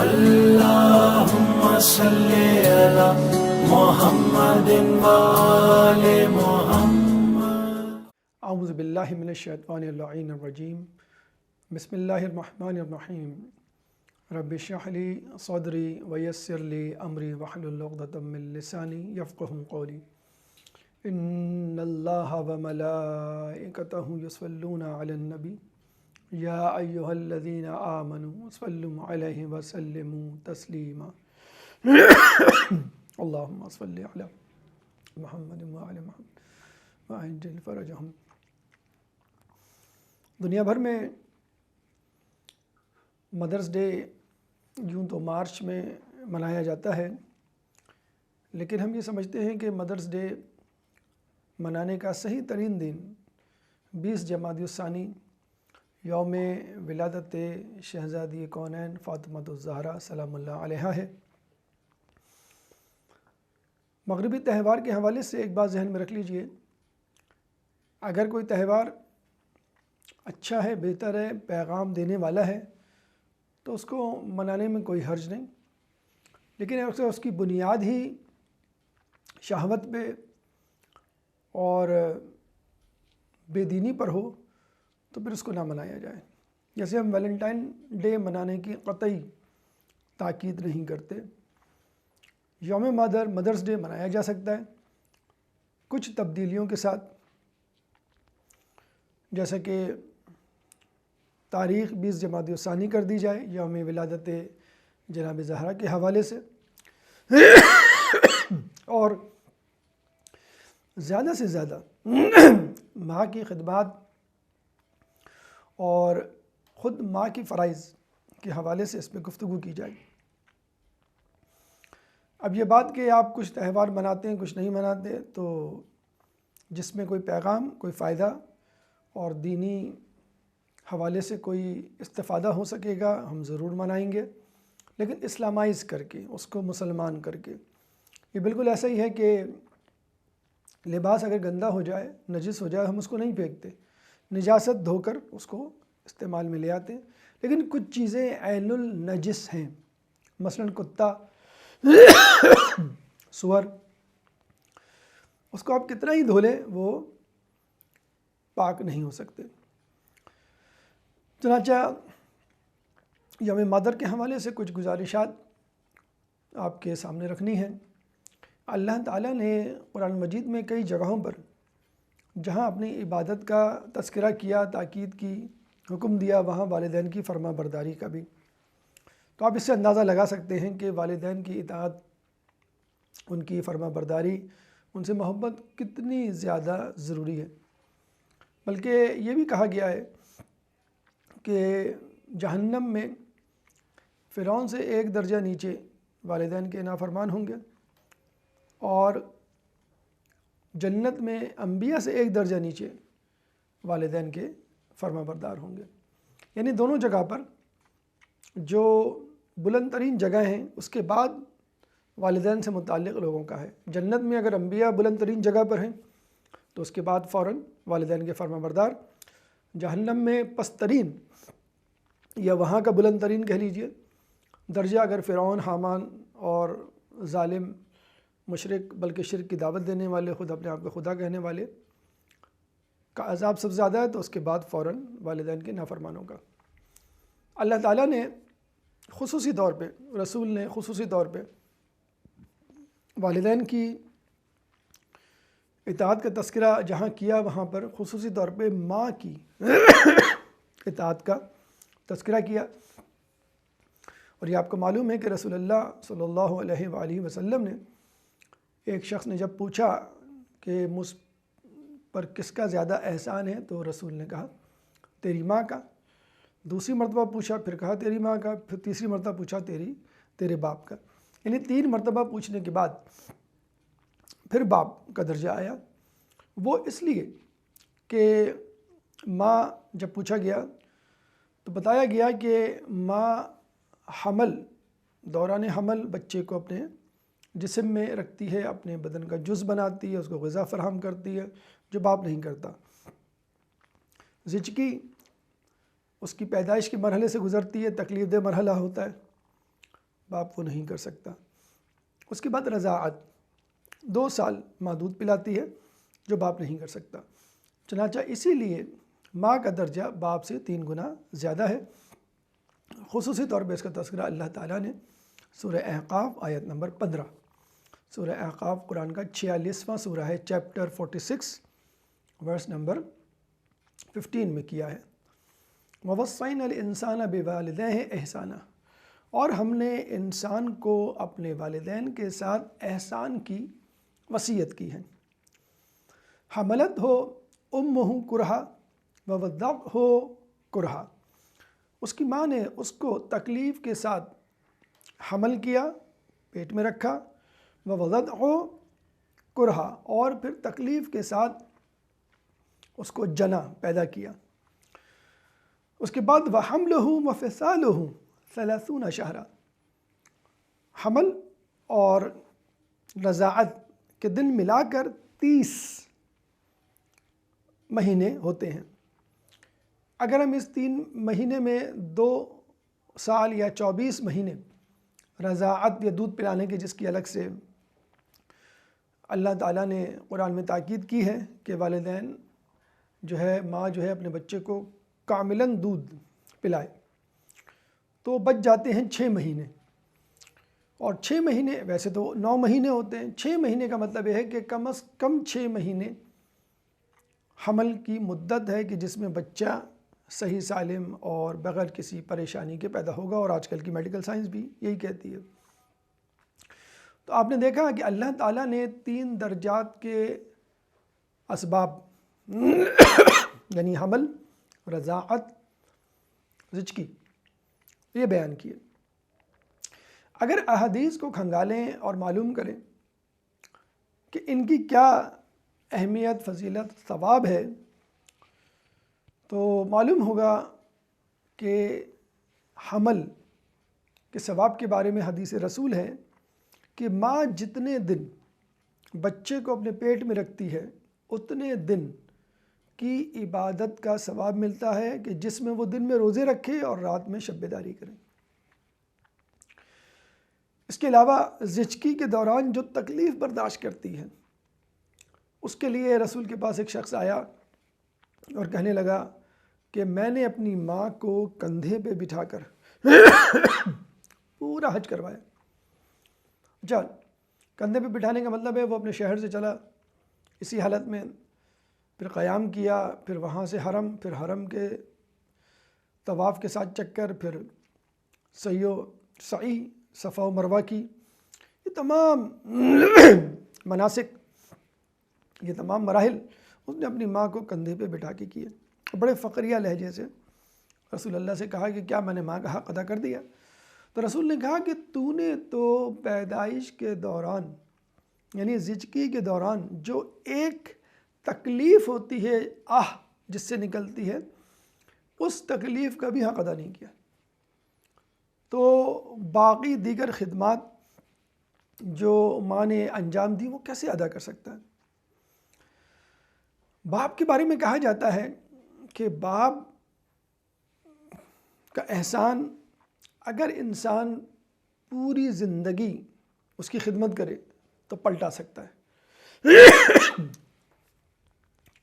اللهم صل على محمد وآل محمد. اعوذ باللہ من الشیطان اللعین الرجیم. بسم اللہ الرحمن الرحیم. رب اشرح لی صدری ویسر لی امری واحلل عقدۃ من لسانی یفقہوا قولی. ان اللہ وملائکتہ یصلون علی النبی یا ایہا الذین آمنوا صلوا علیہ وسلموا تسلیما. اللہم صل علی محمد وعلی محمد وعجل فرجہم. دنیا بھر میں مدرس ڈے یوں تو مارچ میں منایا جاتا ہے، لیکن ہم یہ سمجھتے ہیں کہ مدرس ڈے منانے کا صحیح ترین دن 20 جمادی الثانی یوم ولادت شہزادی کونین فاطمۃ الزہرا سلام اللہ علیہا ہے. مغربی تہوار کے حوالے سے ایک بات ذہن میں رکھ لیجئے، اگر کوئی تہوار اچھا ہے، بہتر ہے، پیغام دینے والا ہے تو اس کو منانے میں کوئی حرج نہیں، لیکن اگر اس کی بنیاد ہی شہوت پہ اور بے دینی پر ہو تو پھر اس کو نہ منایا جائے. جیسے ہم ویلنٹائن ڈے منانے کی قطعی تاکید نہیں کرتے. یوم مدرس ڈے منایا جا سکتا ہے کچھ تبدیلیوں کے ساتھ، جیسا کہ تاریخ 20 جمادی الثانی کر دی جائے یوم ولادت جناب زہرا کے حوالے سے، اور زیادہ سے زیادہ ماں کی خدمات اور خود ماں کی فرائض کے حوالے سے اس پہ گفتگو کی جائے. اب یہ بات کہ آپ کچھ تہوار مناتے ہیں کچھ نہیں مناتے، تو جس میں کوئی پیغام، کوئی فائدہ اور دینی حوالے سے کوئی استفادہ ہو سکے گا ہم ضرور منائیں گے، لیکن اسلامائز کر کے، اس کو مسلمان کر کے. یہ بالکل ایسا ہی ہے کہ لباس اگر گندا ہو جائے، نجس ہو جائے، ہم اس کو نہیں پھینکتے، نجاست دھو کر اس کو استعمال میں لے آتے ہیں. لیکن کچھ چیزیں عین النجس ہیں، مثلا کتا، سور، اس کو آپ کتنا ہی دھو لیں وہ پاک نہیں ہو سکتے. چنانچہ یوم مادر کے حوالے سے کچھ گزارشات آپ کے سامنے رکھنی ہیں. اللہ تعالیٰ نے قرآن مجید میں کئی جگہوں پر جہاں اپنی عبادت کا تذکرہ کیا، تاکید کی، حکم دیا، وہاں والدین کی فرما برداری کا بھی. تو آپ اس سے اندازہ لگا سکتے ہیں کہ والدین کی اطاعت، ان کی فرما برداری، ان سے محبت کتنی زیادہ ضروری ہے. بلکہ یہ بھی کہا گیا ہے کہ جہنم میں فرعون سے ایک درجہ نیچے والدین کے نافرمان ہوں گے، اور جنت میں انبیاء سے ایک درجہ نیچے والدین کے فرما بردار ہوں گے. یعنی دونوں جگہ پر جو بلند ترین جگہ ہیں اس کے بعد والدین سے متعلق لوگوں کا ہے. جنت میں اگر انبیاء بلند ترین جگہ پر ہیں تو اس کے بعد فوراً والدین کے فرما بردار. جہنم میں پسترین یا وہاں کا بلند ترین کہہ لیجئے درجہ اگر فرعون، حامان اور ظالم، مشرک، بلکہ شرک کی دعوت دینے والے، خود اپنے آپ کو خدا کہنے والے کا عذاب سب سے زیادہ ہے، تو اس کے بعد فوراً والدین کے نافرمانوں کا. اللہ تعالیٰ نے خصوصی طور پہ، رسول نے خصوصی طور پہ والدین کی اطاعت کا تذکرہ جہاں کیا، وہاں پر خصوصی طور پہ ماں کی اطاعت کا تذکرہ کیا. اور یہ آپ کو معلوم ہے کہ رسول اللہ صلی اللہ علیہ وآلہ وسلم نے، ایک شخص نے جب پوچھا کہ مجھ پر کس کا زیادہ احسان ہے، تو رسول نے کہا تیری ماں کا. دوسری مرتبہ پوچھا، پھر کہا تیری ماں کا، پھر تیسری مرتبہ پوچھا تیرے باپ کا. یعنی 3 مرتبہ پوچھنے کے بعد پھر باپ کا درجہ آیا. وہ اس لیے کہ ماں جب پوچھا گیا تو بتایا گیا کہ ماں دوران حمل بچے کو اپنے جسم میں رکھتی ہے، اپنے بدن کا جز بناتی ہے، اس کو غذا فراہم کرتی ہے، جو باپ نہیں کرتا. زچگی اس کی پیدائش کے مرحلے سے گزرتی ہے، تکلیف دہ مرحلہ ہوتا ہے، باپ وہ نہیں کر سکتا۔ اس کے بعد رضاعت، 2 سال ماں دودھ پلاتی ہے جو باپ نہیں کر سکتا، چنانچہ اسی لیے ماں کا درجہ باپ سے 3 گنا زیادہ ہے۔ خصوصی طور پہ اس کا تذکرہ اللہ تعالیٰ نے سورہ احقاف آیت نمبر 15، سورہ احقاف قرآن کا 46واں سورہ ہے، چیپٹر 46 ورس نمبر 15 میں کیا ہے۔ وَوَصَّيْنَا الْإِنسَانَ بِوَالِدَيْهِ إِحْسَانًا، اور ہم نے انسان کو اپنے والدین کے ساتھ احسان کی وصیت کی ہے۔ حملت ہو امہ کرہا ووضعہ کرہا، اس کی ماں نے اس کو تکلیف کے ساتھ حمل کیا، پیٹ میں رکھا، ووضعہ کرہا، اور پھر تکلیف کے ساتھ اس کو جنا، پیدا کیا۔ اس کے بعد وَحَمْلُهُ وَفِصَالُهُ 30 شہرا، حمل اور رضاعت کے دن ملا کر 30 مہینے ہوتے ہیں۔ اگر ہم اس 3 مہینے میں 2 سال یا 24 مہینے رضاعت یا دودھ پلانے کی، جس کی الگ سے اللہ تعالیٰ نے قرآن میں تاکید کی ہے کہ والدین جو ہے، ماں جو ہے اپنے بچے کو کاملاً دودھ پلائے، تو بچ جاتے ہیں 6 مہینے۔ اور 6 مہینے ویسے تو 9 مہینے ہوتے ہیں، 6 مہینے کا مطلب یہ ہے کہ کم از کم 6 مہینے حمل کی مدت ہے کہ جس میں بچہ صحیح سالم اور بغیر کسی پریشانی کے پیدا ہوگا، اور آج کل کی میڈیکل سائنس بھی یہی کہتی ہے۔ تو آپ نے دیکھا کہ اللہ تعالیٰ نے 3 درجات کے اسباب یعنی حمل، رضاعت، زچگی، یہ بیان کیے۔ اگر احادیث کو کھنگالیں اور معلوم کریں کہ ان کی کیا اہمیت، فضیلت، ثواب ہے، تو معلوم ہوگا کہ حمل کے ثواب کے بارے میں حدیث رسول ہے کہ ماں جتنے دن بچے کو اپنے پیٹ میں رکھتی ہے، اتنے دن کی عبادت کا ثواب ملتا ہے کہ جس میں وہ دن میں روزے رکھے اور رات میں شب بیداری کریں۔ اس کے علاوہ زچگی کے دوران جو تکلیف برداشت کرتی ہے، اس کے لیے رسول کے پاس ایک شخص آیا اور کہنے لگا کہ میں نے اپنی ماں کو کندھے پہ بٹھا کر پورا حج کروایا۔ اچھا، کندھے پہ بٹھانے کا مطلب ہے وہ اپنے شہر سے چلا اسی حالت میں، پھر قیام کیا، پھر وہاں سے حرم، پھر حرم کے طواف کے ساتھ چکر، پھر سعی صفا و مروہ کی، یہ تمام مناسک، یہ تمام مراحل اس نے اپنی ماں کو کندھے پہ بٹھا کے کیے۔ بڑے فقریہ لہجے سے رسول اللہ سے کہا کہ کیا میں نے ماں کا حق ادا کر دیا؟ تو رسول نے کہا کہ تو نے تو پیدائش کے دوران یعنی زچگی کے دوران جو ایک تکلیف ہوتی ہے، جس سے نکلتی ہے، اس تکلیف کا بھی حق ادا نہیں کیا، تو باقی دیگر خدمات جو ماں نے انجام دی وہ کیسے ادا کر سکتا ہے؟ باپ کے بارے میں کہا جاتا ہے کہ باپ کا احسان اگر انسان پوری زندگی اس کی خدمت کرے تو پلٹا سکتا ہے،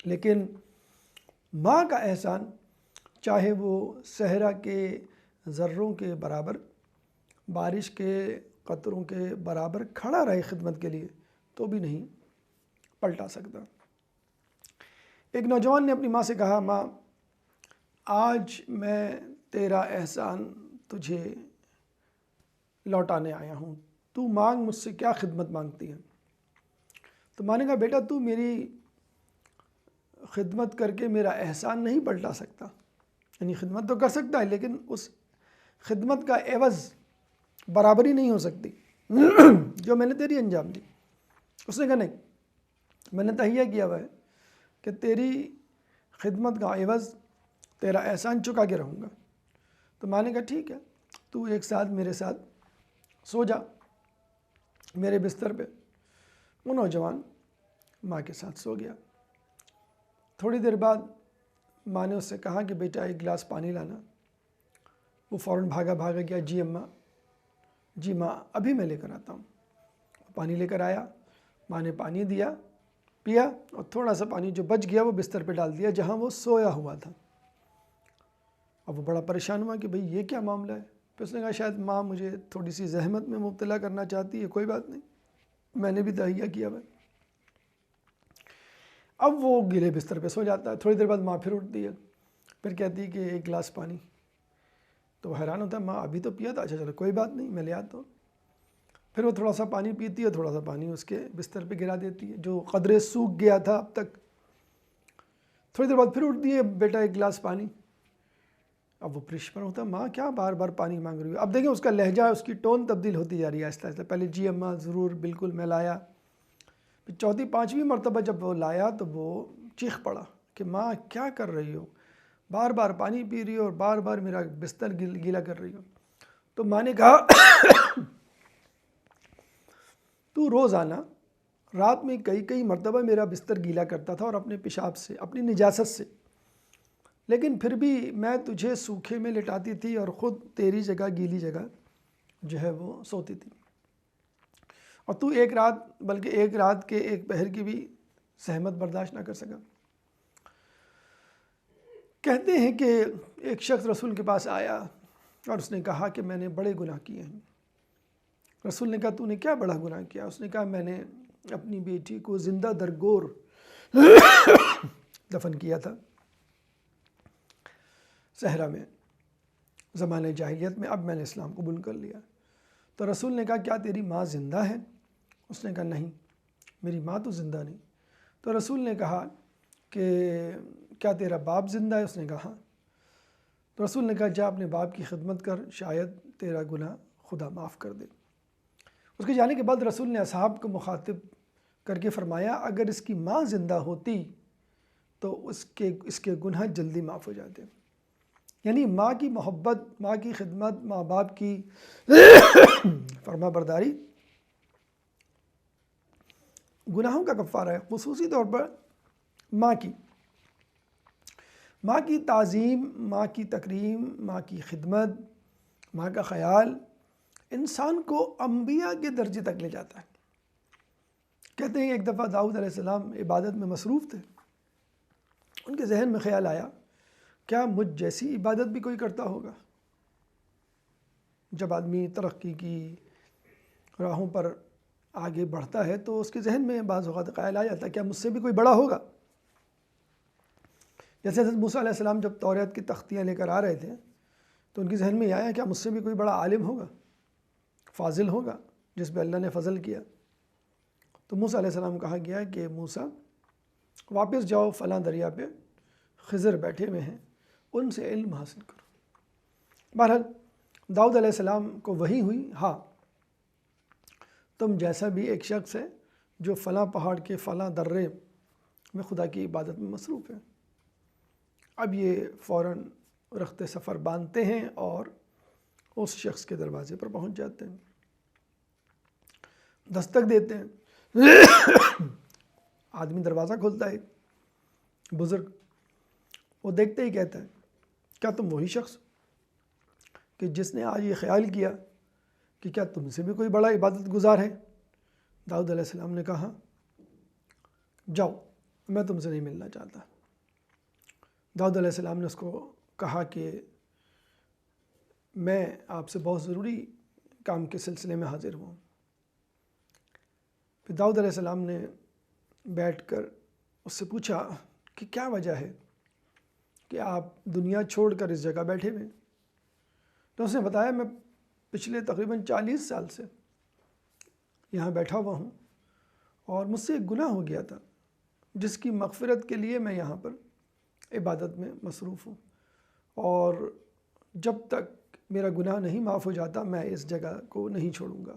لیکن ماں کا احسان چاہے وہ صحرا کے ذروں کے برابر، بارش کے قطروں کے برابر کھڑا رہے خدمت کے لیے، تو بھی نہیں پلٹا سکتا۔ ایک نوجوان نے اپنی ماں سے کہا، ماں آج میں تیرا احسان تجھے لوٹانے آیا ہوں، تو مانگ مجھ سے کیا خدمت مانگتی ہے؟ تو ماں نے کہا، بیٹا تو میری خدمت کر کے میرا احسان نہیں پلٹا سکتا، یعنی خدمت تو کر سکتا ہے لیکن اس خدمت کا عوض برابری نہیں ہو سکتی جو میں نے تیری انجام دی۔ اس نے کہا نہیں، میں نے تہیہ کیا ہوا ہے کہ تیری خدمت کا عوض تیرا احسان چکا کے رہوں گا۔ تو ماں نے کہا ٹھیک ہے، تو ایک ساتھ میرے ساتھ سو جا میرے بستر پہ۔ وہ نوجوان ماں کے ساتھ سو گیا۔ تھوڑی دیر بعد ماں نے اس سے کہا کہ بیٹا ایک گلاس پانی لانا۔ وہ فوراً بھاگا گیا، جی اماں جی ماں ابھی میں لے کر آتا ہوں۔ پانی لے کر آیا، ماں نے پانی دیا، پیا، اور تھوڑا سا پانی جو بچ گیا وہ بستر پہ ڈال دیا جہاں وہ سویا ہوا تھا۔ اب وہ بڑا پریشان ہوا کہ بھئی یہ کیا معاملہ ہے؟ پھر اس نے کہا شاید ماں مجھے تھوڑی سی زحمت میں مبتلا کرنا چاہتی ہے، کوئی بات نہیں، میں نے بھی تہیہ کیا ہوا ہے۔ اب وہ گیلے بستر پہ سو جاتا ہے۔ تھوڑی دیر بعد ماں پھر اٹھتی ہے، پھر کہتی ہے کہ ایک گلاس پانی۔ تو وہ حیران ہوتا ہے، ماں ابھی تو پیا تھا، اچھا چلو کوئی بات نہیں میں لے آتا ہوں۔ پھر وہ تھوڑا سا پانی پیتی ہے، تھوڑا سا پانی اس کے بستر پہ گرا دیتی ہے جو قدرے سوکھ گیا تھا اب تک۔ تھوڑی دیر بعد پھر اٹھتی ہے، بیٹا ایک گلاس پانی۔ اب وہ پریشان ہوتا ہے، ماں کیا بار بار پانی مانگ رہی ہو؟ اب دیکھیں اس کا لہجہ، اس کی ٹون تبدیل ہوتی جا رہی ہے آہستہ آہستہ۔ پہلے جی اماں ضرور، بالکل میں لایا۔ پھر چوتھی پانچویں مرتبہ جب وہ لایا تو وہ چیخ پڑا کہ ماں کیا کر رہی ہو؟ بار بار پانی پی رہی ہو اور بار بار میرا بستر گیلا کر رہی ہو۔ تو ماں نے کہا تو روزانہ رات میں کئی مرتبہ میرا بستر گیلا کرتا تھا اور اپنے پیشاب سے، اپنی نجاست سے، لیکن پھر بھی میں تجھے سوکھے میں لٹاتی تھی اور خود تیری جگہ گیلی جگہ جو ہے وہ سوتی تھی، اور تو ایک رات، بلکہ ایک رات کے ایک پہر کی بھی زحمت برداشت نہ کر سکا۔ کہتے ہیں کہ ایک شخص رسول کے پاس آیا اور اس نے کہا کہ میں نے بڑے گناہ کیے ہیں۔ رسول نے کہا تو نے کیا بڑا گناہ کیا؟ اس نے کہا میں نے اپنی بیٹی کو زندہ درگور دفن کیا تھا صحرا میں زمانہ جاہلیت میں، اب میں نے اسلام قبول کر لیا۔ تو رسول نے کہا کیا تیری ماں زندہ ہے؟ اس نے کہا نہیں، میری ماں تو زندہ نہیں۔ تو رسول نے کہا کہ کیا تیرا باپ زندہ ہے؟ اس نے کہا ہاں۔ تو رسول نے کہا جا اپنے باپ کی خدمت کر، شاید تیرا گناہ خدا معاف کر دے۔ اس کے جانے کے بعد رسول نے اصحاب کو مخاطب کر کے فرمایا اگر اس کی ماں زندہ ہوتی تو اس کے گناہ جلدی معاف ہو جاتے۔ یعنی ماں کی محبت، ماں کی خدمت، ماں باپ کی فرما برداری گناہوں کا کفارہ ہے، خصوصی طور پر ماں کی تعظیم، ماں کی تکریم، ماں کی خدمت، ماں کا خیال انسان کو انبیاء کے درجے تک لے جاتا ہے۔ کہتے ہیں ایک دفعہ داؤد علیہ السلام عبادت میں مصروف تھے، ان کے ذہن میں خیال آیا کیا مجھ جیسی عبادت بھی کوئی کرتا ہوگا؟ جب آدمی ترقی کی راہوں پر آگے بڑھتا ہے تو اس کے ذہن میں بعض اوقات خیال آ جاتا ہے کیا مجھ سے بھی کوئی بڑا ہوگا؟ جیسے حضرت موسیٰ علیہ السلام جب توریت کی تختیاں لے کر آ رہے تھے تو ان کے ذہن میں یہ آیا کیا مجھ سے بھی کوئی بڑا عالم ہوگا، فاضل ہوگا جس پہ اللہ نے فضل کیا؟ تو موسیٰ علیہ السلام کہا گیا کہ موسیٰ واپس جاؤ، فلاں دریا پہ خضر بیٹھے ہوئے ہیں، ان سے علم حاصل کرو۔ بہرحال داؤد علیہ السلام کو وحی ہوئی ہاں تم جیسا بھی ایک شخص ہے جو فلاں پہاڑ کے فلاں درے میں خدا کی عبادت میں مصروف ہے۔ اب یہ فوراً رخت سفر باندھتے ہیں اور اس شخص کے دروازے پر پہنچ جاتے ہیں، دستک دیتے ہیں۔ آدمی دروازہ کھولتا ہے، بزرگ، وہ دیکھتے ہی کہتا ہے کیا تم وہی شخص کہ جس نے آج یہ خیال کیا کہ کیا تم سے بھی کوئی بڑا عبادت گزار ہے؟ داؤد علیہ السلام نے کہا جاؤ، میں تم سے نہیں ملنا چاہتا۔ داؤد علیہ السلام نے اس کو کہا کہ میں آپ سے بہت ضروری کام کے سلسلے میں حاضر ہوں۔ پھر داؤد علیہ السلام نے بیٹھ کر اس سے پوچھا کہ کیا وجہ ہے کہ آپ دنیا چھوڑ کر اس جگہ بیٹھے ہوئے؟ تو اس نے بتایا میں پچھلے تقریباً 40 سال سے یہاں بیٹھا ہوا ہوں اور مجھ سے ایک گناہ ہو گیا تھا جس کی مغفرت کے لیے میں یہاں پر عبادت میں مصروف ہوں، اور جب تک میرا گناہ نہیں معاف ہو جاتا میں اس جگہ کو نہیں چھوڑوں گا۔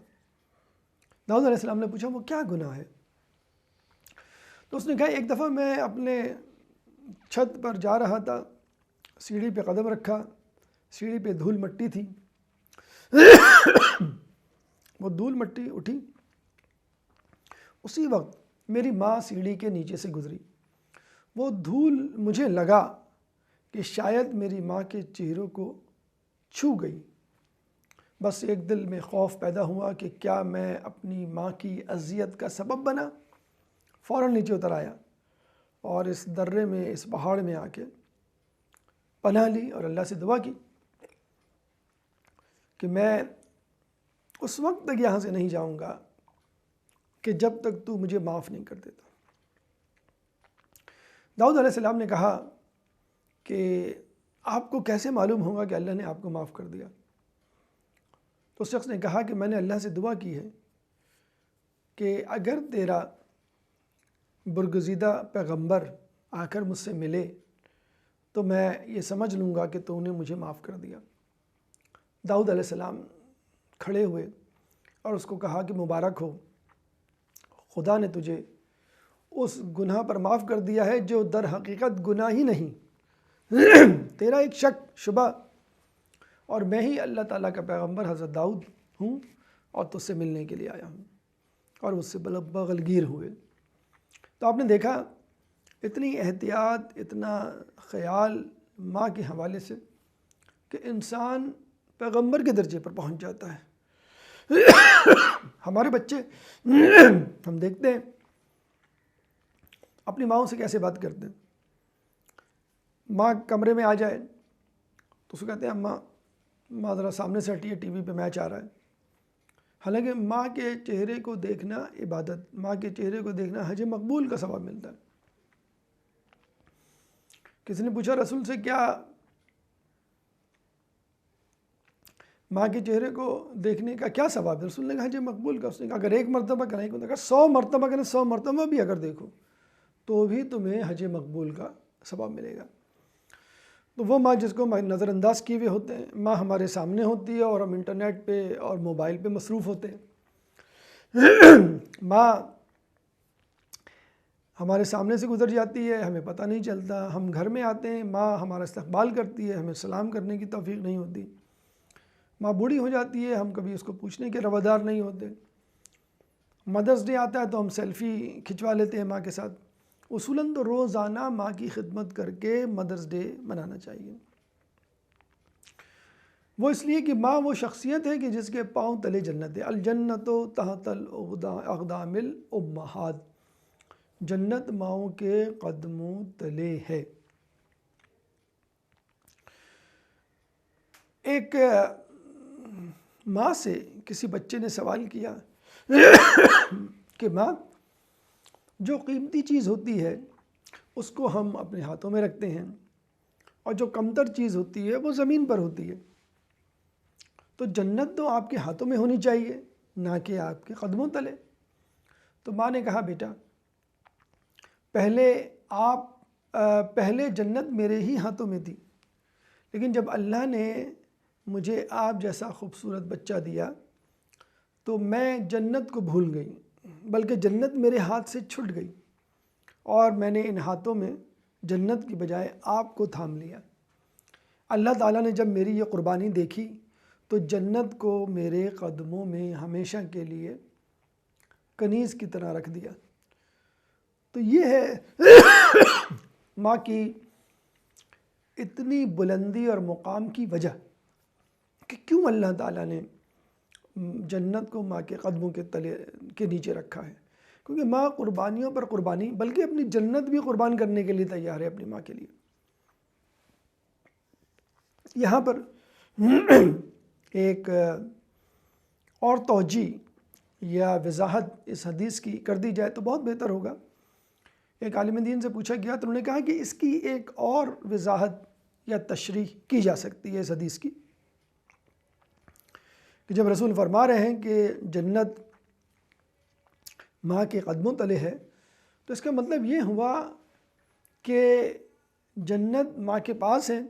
داؤد علیہ السلام نے پوچھا وہ کیا گناہ ہے؟ تو اس نے کہا ایک دفعہ میں اپنے چھت پر جا رہا تھا، سیڑھی پہ قدم رکھا، سیڑھی پہ دھول مٹی تھی، وہ دھول مٹی اٹھی، اسی وقت میری ماں سیڑھی کے نیچے سے گزری، وہ دھول مجھے لگا کہ شاید میری ماں کے چہروں کو چھو گئی، بس ایک دل میں خوف پیدا ہوا کہ کیا میں اپنی ماں کی اذیت کا سبب بنا. فوراً نیچے اتر آیا اور اس درے میں، اس پہاڑ میں آ کے پناہ لی اور اللہ سے دعا کی کہ میں اس وقت تک یہاں سے نہیں جاؤں گا کہ جب تک تو مجھے معاف نہیں کر دیتا. داؤد علیہ السلام نے کہا کہ آپ کو کیسے معلوم ہوگا کہ اللہ نے آپ کو معاف کر دیا؟ تو اس شخص نے کہا کہ میں نے اللہ سے دعا کی ہے کہ اگر تیرا برگزیدہ پیغمبر آ کر مجھ سے ملے تو میں یہ سمجھ لوں گا کہ تو نے مجھے معاف کر دیا. داؤد علیہ السلام کھڑے ہوئے اور اس کو کہا کہ مبارک ہو، خدا نے تجھے اس گناہ پر معاف کر دیا ہے جو در حقیقت گناہ ہی نہیں، تیرا ایک شک شبہ، اور میں ہی اللہ تعالیٰ کا پیغمبر حضرت داؤد ہوں اور تجھ سے ملنے کے لیے آیا ہوں. اور اس سے بغل گیر ہوئے. تو آپ نے دیکھا اتنی احتیاط، اتنا خیال ماں کے حوالے سے کہ انسان پیغمبر کے درجے پر پہنچ جاتا ہے. ہمارے بچے ہم دیکھتے ہیں اپنی ماؤں سے کیسے بات کرتے ہیں. ماں کمرے میں آ جائے تو اس کو کہتے ہیں ماں ذرا سامنے سے ہٹیے، ٹی وی پہ میچ آ رہا ہے. حالانکہ ماں کے چہرے کو دیکھنا عبادت، ماں کے چہرے کو دیکھنا حج مقبول کا ثواب ملتا ہے. کسی نے پوچھا رسول سے کیا ماں کے چہرے کو دیکھنے کا کیا ثواب ہے؟ رسول نے کہا حج مقبول کا. اس نے کہا اگر ایک مرتبہ کریں کو دیکھا، 100 مرتبہ کریں، 100 مرتبہ بھی اگر دیکھو تو بھی تمہیں حج مقبول کا ثواب ملے گا. تو وہ ماں جس کو نظر انداز کیے ہوئے ہوتے ہیں، ماں ہمارے سامنے ہوتی ہے اور ہم انٹرنیٹ پہ اور موبائل پہ مصروف ہوتے ہیں. ماں ہمارے سامنے سے گزر جاتی ہے، ہمیں پتہ نہیں چلتا. ہم گھر میں آتے ہیں، ماں ہمارا استقبال کرتی ہے، ہمیں سلام کرنے کی توفیق نہیں ہوتی. ماں بوڑھی ہو جاتی ہے، ہم کبھی اس کو پوچھنے کے روادار نہیں ہوتے. مدرس ڈے آتا ہے تو ہم سیلفی کھنچوا لیتے ہیں ماں کے ساتھ. اصولاً تو روزانہ ماں کی خدمت کر کے مدرس ڈے منانا چاہیے. وہ اس لیے کہ ماں وہ شخصیت ہے کہ جس کے پاؤں تلے جنت ہے. الجنت تحت الاقدام الامہات، جنت ماؤں کے قدموں تلے ہے. ایک ماں سے کسی بچے نے سوال کیا کہ ماں، جو قیمتی چیز ہوتی ہے اس کو ہم اپنے ہاتھوں میں رکھتے ہیں اور جو کمتر چیز ہوتی ہے وہ زمین پر ہوتی ہے، تو جنت تو آپ کے ہاتھوں میں ہونی چاہیے نہ کہ آپ کے قدموں تلے. تو ماں نے کہا بیٹا، پہلے جنت میرے ہی ہاتھوں میں تھی، لیکن جب اللہ نے مجھے آپ جیسا خوبصورت بچہ دیا تو میں جنت کو بھول گئی، بلکہ جنت میرے ہاتھ سے چھٹ گئی اور میں نے ان ہاتھوں میں جنت کی بجائے آپ کو تھام لیا. اللہ تعالیٰ نے جب میری یہ قربانی دیکھی تو جنت کو میرے قدموں میں ہمیشہ کے لیے کنیز کی طرح رکھ دیا. تو یہ ہے ماں کی اتنی بلندی اور مقام کی وجہ کہ کیوں اللہ تعالیٰ نے جنت کو ماں کے قدموں کے تلے کے نیچے رکھا ہے. کیونکہ ماں قربانیوں پر قربانی، بلکہ اپنی جنت بھی قربان کرنے کے لیے تیار ہے اپنی ماں کے لیے. یہاں پر ایک اور توجہ یا وضاحت اس حدیث کی کر دی جائے تو بہت بہتر ہوگا. ایک عالم دین سے پوچھا گیا تو انہوں نے کہا کہ اس کی ایک اور وضاحت یا تشریح کی جا سکتی ہے اس حدیث کی، کہ جب رسول فرما رہے ہیں کہ جنت ماں کے قدموں تلے ہے تو اس کا مطلب یہ ہوا کہ جنت ماں کے پاس ہے.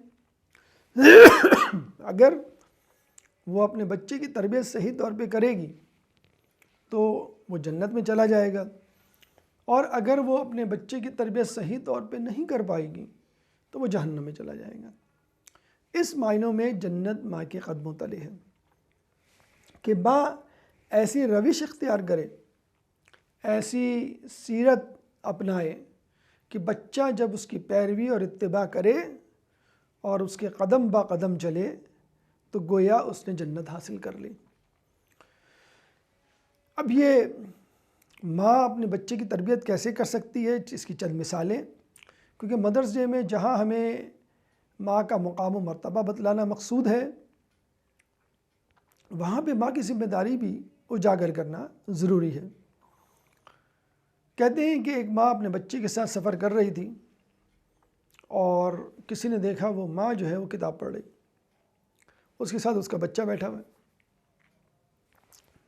اگر وہ اپنے بچے کی تربیت صحیح طور پہ کرے گی تو وہ جنت میں چلا جائے گا، اور اگر وہ اپنے بچے کی تربیت صحیح طور پہ نہیں کر پائے گی تو وہ جہنم میں چلا جائے گا. اس معنوں میں جنت ماں کے قدموں تلے ہے کہ ماں ایسی روش اختیار کرے، ایسی سیرت اپنائے کہ بچہ جب اس کی پیروی اور اتباع کرے اور اس کے قدم با قدم چلے تو گویا اس نے جنت حاصل کر لی۔ اب یہ ماں اپنے بچے کی تربیت کیسے کر سکتی ہے، اس کی چند مثالیں، کیونکہ مدرس ڈے میں جہاں ہمیں ماں کا مقام و مرتبہ بتلانا مقصود ہے، وہاں پہ ماں کی ذمہ داری بھی اجاگر کرنا ضروری ہے۔ کہتے ہیں کہ ایک ماں اپنے بچے کے ساتھ سفر کر رہی تھی اور کسی نے دیکھا وہ ماں جو ہے وہ کتاب پڑھ رہی، اس کے ساتھ اس کا بچہ بیٹھا ہوا ہے،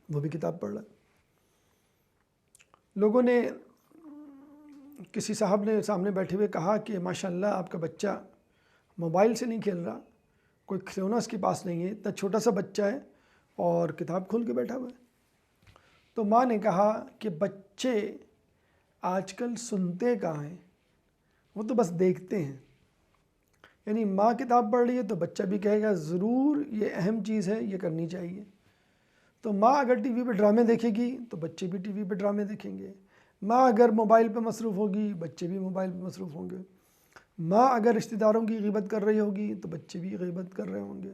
وہ بھی کتاب پڑھ رہا ہے۔ لوگوں نے، کسی صاحب نے سامنے بیٹھے ہوئے کہا کہ ماشاءاللہ آپ کا بچہ موبائل سے نہیں کھیل رہا، کوئی کھلونا اس کے پاس نہیں ہے، اتنا چھوٹا سا بچہ ہے اور کتاب کھول کے بیٹھا ہوا ہے۔ تو ماں نے کہا کہ بچے آج کل سنتے کہاں ہیں، وہ تو بس دیکھتے ہیں۔ یعنی ماں کتاب پڑھ رہی ہے تو بچہ بھی کہے گا ضرور یہ اہم چیز ہے، یہ کرنی چاہیے۔ تو ماں اگر ٹی وی پہ ڈرامے دیکھے گی تو بچے بھی ٹی وی پہ ڈرامے دیکھیں گے۔ ماں اگر موبائل پہ مصروف ہوگی بچے بھی موبائل پہ مصروف ہوں گے۔ ماں اگر رشتہ داروں کی غیبت کر رہی ہوگی تو بچے بھی غیبت کر رہے ہوں گے۔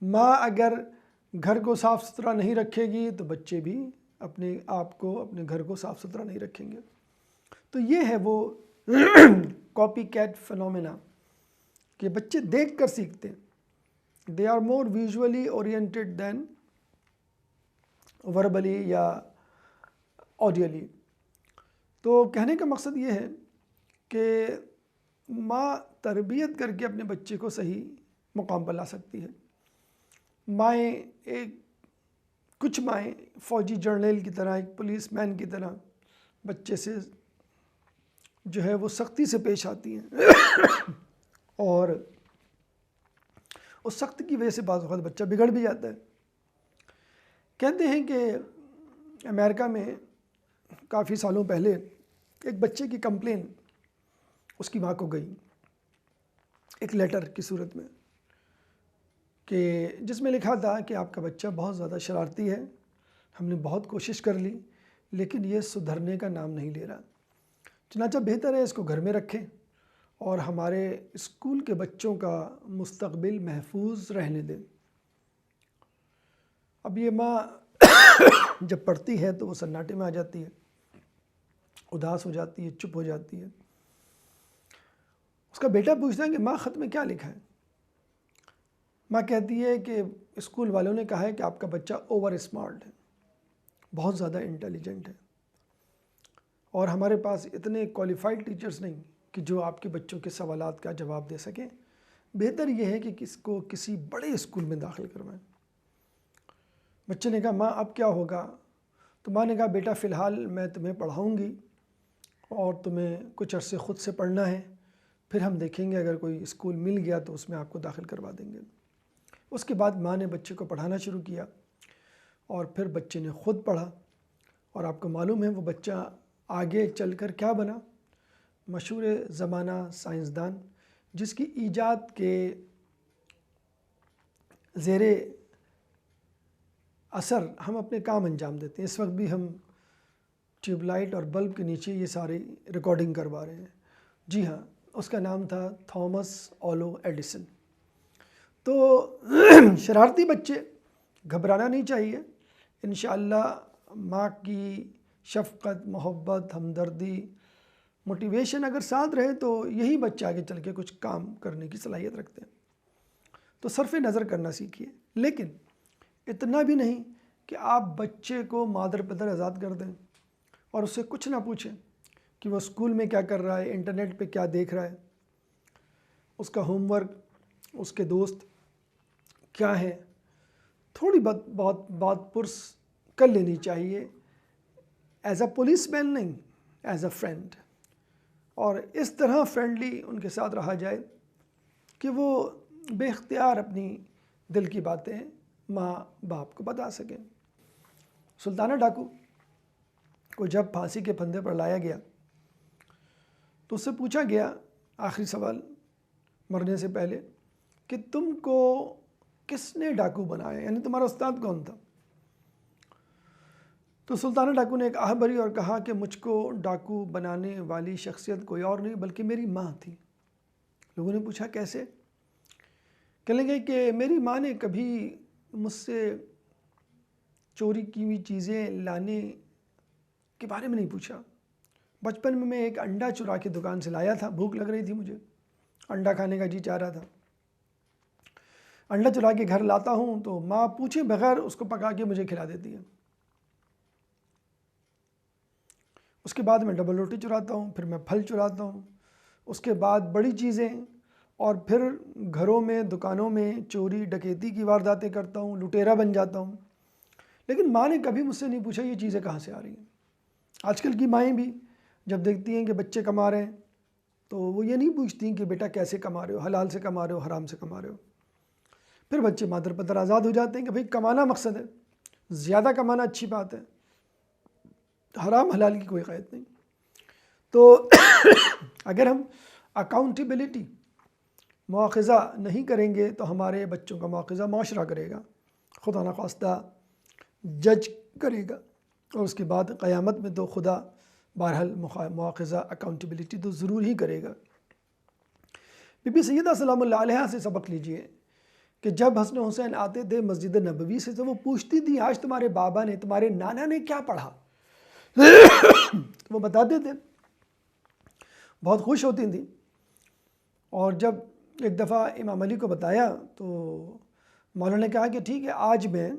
ماں اگر گھر کو صاف ستھرا نہیں رکھے گی تو بچے بھی اپنے آپ کو، اپنے گھر کو صاف ستھرا نہیں رکھیں گے۔ تو یہ ہے وہ کاپی کیٹ فنومینا کہ بچے دیکھ کر سیکھتے ہیں۔ They are more visually oriented than verbally یا آڈیولی۔ تو کہنے کا مقصد یہ ہے کہ ماں تربیت کر کے اپنے بچے کو صحیح مقام پر لا سکتی ہے۔ کچھ مائیں فوجی جرنیل کی طرح، ایک پولیس مین کی طرح بچے سے جو ہے وہ سختی سے پیش آتی ہیں اور اس سخت کی وجہ سے بعض اوقات بچہ بگڑ بھی جاتا ہے۔ کہتے ہیں کہ امریکہ میں کافی سالوں پہلے ایک بچے کی کمپلین اس کی ماں کو گئی ایک لیٹر کی صورت میں، کہ جس میں لکھا تھا کہ آپ کا بچہ بہت زیادہ شرارتی ہے، ہم نے بہت کوشش کر لی لیکن یہ سدھرنے کا نام نہیں لے رہا، چنانچہ بہتر ہے اس کو گھر میں رکھیں اور ہمارے اسکول کے بچوں کا مستقبل محفوظ رہنے دیں۔ اب یہ ماں جب پڑھتی ہے تو وہ سناٹے میں آ جاتی ہے، اداس ہو جاتی ہے، چپ ہو جاتی ہے۔ اس کا بیٹا پوچھتا ہے کہ ماں خط میں کیا لکھا ہے؟ ماں کہتی ہے کہ اسکول والوں نے کہا ہے کہ آپ کا بچہ اوور اسمارٹ ہے، بہت زیادہ انٹیلیجنٹ ہے، اور ہمارے پاس اتنے کوالیفائڈ ٹیچرز نہیں کہ جو آپ کے بچوں کے سوالات کا جواب دے سکیں، بہتر یہ ہے کہ کس کو کسی بڑے اسکول میں داخل کروائیں۔ بچے نے کہا ماں اب کیا ہوگا؟ تو ماں نے کہا بیٹا فی الحال میں تمہیں پڑھاؤں گی اور تمہیں کچھ عرصے خود سے پڑھنا ہے، پھر ہم دیکھیں گے اگر کوئی اسکول مل گیا تو اس میں آپ کو داخل کروا دیں گے۔ اس کے بعد ماں نے بچے کو پڑھانا شروع کیا اور پھر بچے نے خود پڑھا، اور آپ کو معلوم ہے وہ بچہ آگے چل کر کیا بنا؟ مشہور زمانہ سائنسدان، جس کی ایجاد کے زیر اثر ہم اپنے کام انجام دیتے ہیں۔ اس وقت بھی ہم ٹیوب لائٹ اور بلب کے نیچے یہ ساری ریکارڈنگ کروا رہے ہیں۔ جی ہاں، اس کا نام تھا تھامس آلو ایڈیسن۔ تو شرارتی بچے گھبرانا نہیں چاہیے، انشاءاللہ ماں کی شفقت، محبت، ہمدردی، موٹیویشن اگر ساتھ رہے تو یہی بچہ آگے چل کے کچھ کام کرنے کی صلاحیت رکھتے ہیں۔ تو صرف نظر کرنا سیکھیے، لیکن اتنا بھی نہیں کہ آپ بچے کو مادر پدر آزاد کر دیں اور اس سے کچھ نہ پوچھیں کہ وہ اسکول میں کیا کر رہا ہے، انٹرنیٹ پہ کیا دیکھ رہا ہے، اس کا ہوم ورک، اس کے دوست کیا ہے۔ تھوڑی بات پرس کر لینی چاہیے، ایز اے پولیس مین نہیں، ایز اے فرینڈ، اور اس طرح فرینڈلی ان کے ساتھ رہا جائے کہ وہ بے اختیار اپنی دل کی باتیں ماں باپ کو بتا سکیں۔ سلطانہ ڈاکو کو جب پھانسی کے پھندے پر لایا گیا تو اس سے پوچھا گیا آخری سوال مرنے سے پہلے کہ تم کو کس نے ڈاکو بنایا، یعنی تمہارا استاد کون تھا؟ تو سلطانہ ڈاکو نے ایک آہ بھری اور کہا کہ مجھ کو ڈاکو بنانے والی شخصیت کوئی اور نہیں بلکہ میری ماں تھی۔ لوگوں نے پوچھا کیسے؟ کہنے لگے کہ میری ماں نے کبھی مجھ سے چوری کی ہوئی چیزیں لانے کے بارے میں نہیں پوچھا۔ بچپن میں ایک انڈا چرا کے دکان سے لایا تھا، بھوک لگ رہی تھی مجھے، انڈا کھانے کا جی چاہ رہا تھا، انڈا چرا کے گھر لاتا ہوں تو ماں پوچھے بغیر اس کو پکا کے مجھے کھلا دیتی ہے۔ اس کے بعد میں ڈبل روٹی چراتا ہوں، پھر میں پھل چراتا ہوں، اس کے بعد بڑی چیزیں، اور پھر گھروں میں دکانوں میں چوری ڈکیتی کی وارداتیں کرتا ہوں، لٹیرا بن جاتا ہوں۔ لیکن ماں نے کبھی مجھ سے نہیں پوچھا یہ چیزیں کہاں سے آ رہی ہیں۔ آج کل کی مائیں بھی جب دیکھتی ہیں کہ بچے کما رہے ہیں تو وہ یہ نہیں پوچھتی کہ بیٹا کیسے کما رہے ہو، حلال سے کما رہے ہو، حرام سے کما رہے ہو۔ پھر بچے مادر پدر آزاد ہو جاتے ہیں کہ بھئی کمانا مقصد ہے، زیادہ کمانا اچھی بات ہے، حرام حلال کی کوئی قید نہیں۔ تو اگر ہم اکاؤنٹیبلٹی مواخذہ نہیں کریں گے تو ہمارے بچوں کا مواخذہ معاشرہ کرے گا، خدا نخواستہ جج کرے گا، اور اس کے بعد قیامت میں تو خدا بہرحال مواخذہ اکاؤنٹیبلٹی تو ضرور ہی کرے گا۔ بی بی سیدہ سلام اللہ علیہا سے سبق لیجئے کہ جب حسن حسین آتے تھے مسجد نبوی سے تو وہ پوچھتی تھی آج تمہارے بابا نے، تمہارے نانا نے کیا پڑھا؟ وہ بتاتے تھے، بہت خوش ہوتی تھیں۔ اور جب ایک دفعہ امام علی کو بتایا تو مولانا نے کہا کہ ٹھیک ہے، آج میں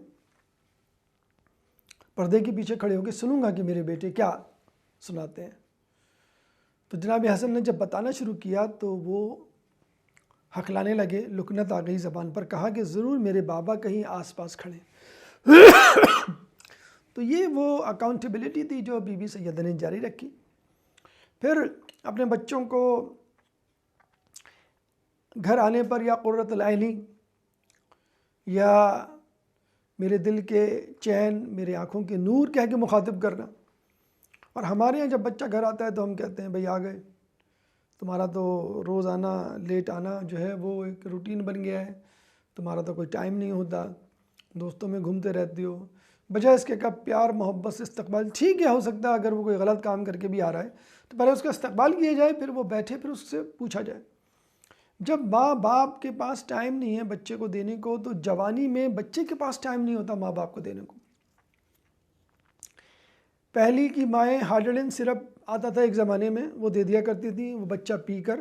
پردے کے پیچھے کھڑے ہو کے سنوں گا کہ میرے بیٹے کیا سناتے ہیں۔ تو جناب حسن نے جب بتانا شروع کیا تو وہ ہکلانے لگے، لکنت آ گئی زبان پر، کہا کہ ضرور میرے بابا کہیں آس پاس کھڑے۔ تو یہ وہ اکاؤنٹیبلٹی تھی جو بی بی سیدہ نے جاری رکھی۔ پھر اپنے بچوں کو گھر آنے پر یا قرۃ العینی یا میرے دل کے چین، میرے آنکھوں کے نور کہہ کے مخاطب کرنا۔ اور ہمارے یہاں جب بچہ گھر آتا ہے تو ہم کہتے ہیں بھئی آ گئے، تمہارا تو روز آنا، لیٹ آنا جو ہے وہ ایک روٹین بن گیا ہے، تمہارا تو کوئی ٹائم نہیں ہوتا، دوستوں میں گھومتے رہتے ہو، بجائے اس کے کب پیار محبت سے استقبال۔ ٹھیک ہے، ہو سکتا ہے اگر وہ کوئی غلط کام کر کے بھی آ رہا ہے تو پہلے اس کا استقبال کیا جائے، پھر وہ بیٹھے، پھر اس سے پوچھا جائے۔ جب ماں باپ کے پاس ٹائم نہیں ہے بچے کو دینے کو تو جوانی میں بچے کے پاس ٹائم نہیں ہوتا ماں باپ کو دینے کو۔ پہلی کی مائیں ہائیڈروجن سرپ آتا تھا ایک زمانے میں، وہ دے دیا کرتی تھیں، وہ بچہ پی کر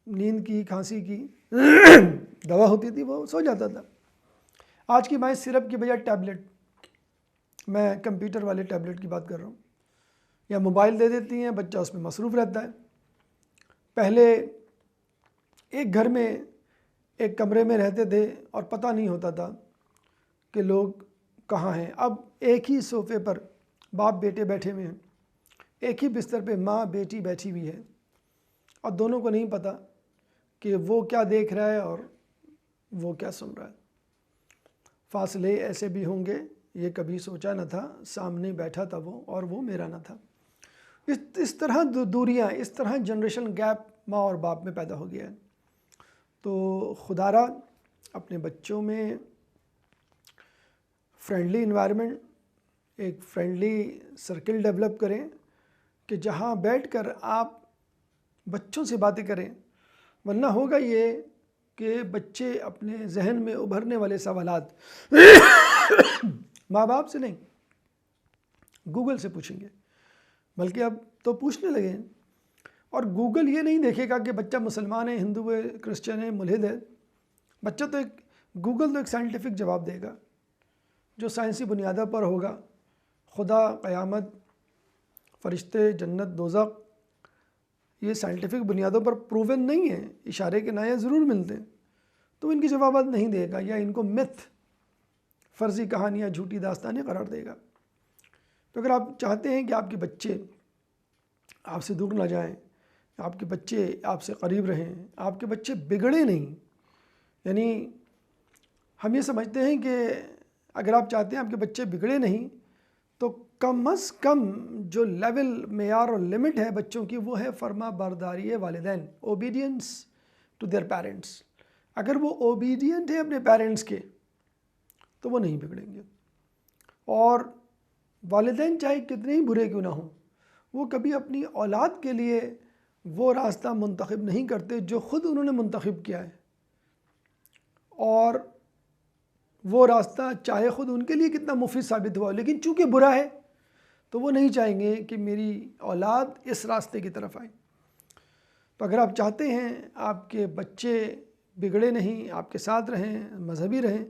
نیند کی، کھانسی کی دوا ہوتی تھی، وہ سو جاتا تھا۔ آج کی مائیں سرپ کی بجائے ٹیبلٹ، میں کمپیوٹر والے ٹیبلٹ کی بات کر رہا ہوں، یا موبائل دے دیتی ہیں، بچہ اس میں مصروف رہتا ہے۔ پہلے ایک گھر میں ایک کمرے میں رہتے تھے اور پتہ نہیں ہوتا تھا کہ لوگ کہاں ہیں۔ اب ایک ہی صوفے پر باپ بیٹے بیٹھے ہوئے ہیں، ایک ہی بستر پہ ماں بیٹی بیٹھی ہوئی ہے، اور دونوں کو نہیں پتہ کہ وہ کیا دیکھ رہا ہے اور وہ کیا سن رہا ہے۔ فاصلے ایسے بھی ہوں گے یہ کبھی سوچا نہ تھا، سامنے بیٹھا تھا وہ اور وہ میرا نہ تھا۔ اس طرح دوریاں، اس طرح جنریشن گیپ ماں اور باپ میں پیدا ہو گیا ہے۔ تو خدا را اپنے بچوں میں فرینڈلی انوائرمنٹ، ایک فرینڈلی سرکل ڈیولپ کریں کہ جہاں بیٹھ کر آپ بچوں سے باتیں کریں، ورنہ ہوگا یہ کہ بچے اپنے ذہن میں ابھرنے والے سوالات ماں باپ سے نہیں گوگل سے پوچھیں گے، بلکہ اب تو پوچھنے لگے ہیں۔ اور گوگل یہ نہیں دیکھے گا کہ بچہ مسلمان ہے، ہندو ہے، کرسچن ہے، ملحد ہے۔ بچہ تو گوگل تو ایک سائنٹیفک جواب دے گا جو سائنسی بنیادوں پر ہوگا۔ خدا، قیامت، فرشتے، جنت، دوزخ، یہ سائنٹیفک بنیادوں پر پروون نہیں ہے، اشارے کے نائے ضرور ملتے ہیں، تو ان کی جوابات نہیں دے گا، یا ان کو متھ، فرضی کہانیاں، جھوٹی داستانیں قرار دے گا۔ تو اگر آپ چاہتے ہیں کہ آپ کے بچے آپ سے دور نہ جائیں، آپ کے بچے آپ سے قریب رہیں، آپ کے بچے بگڑے نہیں، یعنی ہم یہ سمجھتے ہیں کہ اگر آپ چاہتے ہیں آپ کے بچے بگڑے نہیں تو کم از کم جو لیول، معیار اور لمٹ ہے بچوں کی، وہ ہے فرما برداری والدین، اوبیڈینس ٹو دیئر پیرنٹس۔ اگر وہ اوبیڈینٹ ہیں اپنے پیرنٹس کے تو وہ نہیں بگڑیں گے۔ اور والدین چاہے کتنے ہی برے کیوں نہ ہوں، وہ کبھی اپنی اولاد کے لیے وہ راستہ منتخب نہیں کرتے جو خود انہوں نے منتخب کیا ہے۔ اور وہ راستہ چاہے خود ان کے لیے کتنا مفید ثابت ہوا، لیکن چونکہ برا ہے تو وہ نہیں چاہیں گے کہ میری اولاد اس راستے کی طرف آئے۔ تو اگر آپ چاہتے ہیں آپ کے بچے بگڑے نہیں، آپ کے ساتھ رہیں، مذہبی رہیں،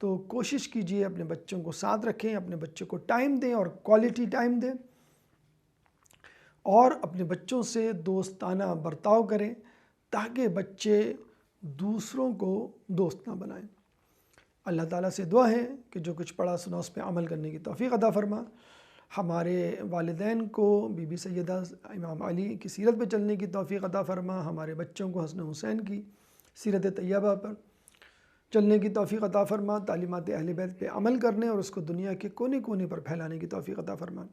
تو کوشش کیجئے اپنے بچوں کو ساتھ رکھیں، اپنے بچوں کو ٹائم دیں اور کوالٹی ٹائم دیں، اور اپنے بچوں سے دوستانہ برتاؤ کریں تاکہ بچے دوسروں کو دوست نہ بنائیں۔ اللہ تعالیٰ سے دعا ہے کہ جو کچھ پڑھا سنا اس پہ عمل کرنے کی توفیق عطا فرما۔ ہمارے والدین کو بی بی سیدہ امام علی کی سیرت پہ چلنے کی توفیق عطا فرما، ہمارے بچوں کو حسن حسین کی سیرت طیبہ پر چلنے کی توفیق عطا فرما، تعلیمات اہل بیت پہ عمل کرنے اور اس کو دنیا کے کونے کونے پر پھیلانے کی توفیق عطا فرما۔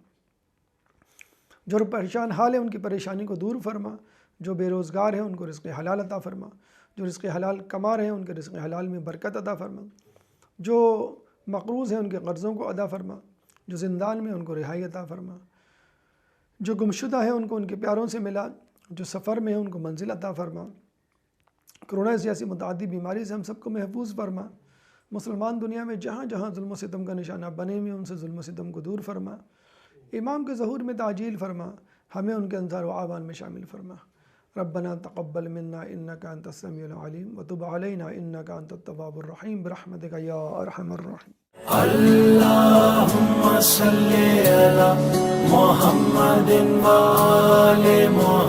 جو پریشان حال ہیں ان کی پریشانی کو دور فرما، جو بے روزگار ہیں ان کو رزق حلال عطا فرما، جو رزق حلال کما رہے ہیں ان کے رزق حلال میں برکت عطا فرما، جو مقروض ہیں ان کے قرضوں کو ادا فرما، جو زندان میں ان کو رہائی عطا فرما، جو گمشدہ ہیں ان کو ان کے پیاروں سے ملا، جو سفر میں ہیں ان کو منزل عطا فرما۔ کرونا جیسی متعدی بیماری سے ہم سب کو محفوظ فرما۔ مسلمان دنیا میں جہاں جہاں ظلم و ستم کا نشانہ بنے ہوئے ان سے ظلم و ستم کو دور فرما، امام کے ظہور میں تعجیل فرما، ہمیں ان کے انصار و اعوان میں شامل فرما۔ ربنا تقبل منا انک انت السمیع العلیم وتب علینا انک انت التواب الرحیم برحمتک یا ارحم الراحمین۔ اللهم صل على محمد وآل محمد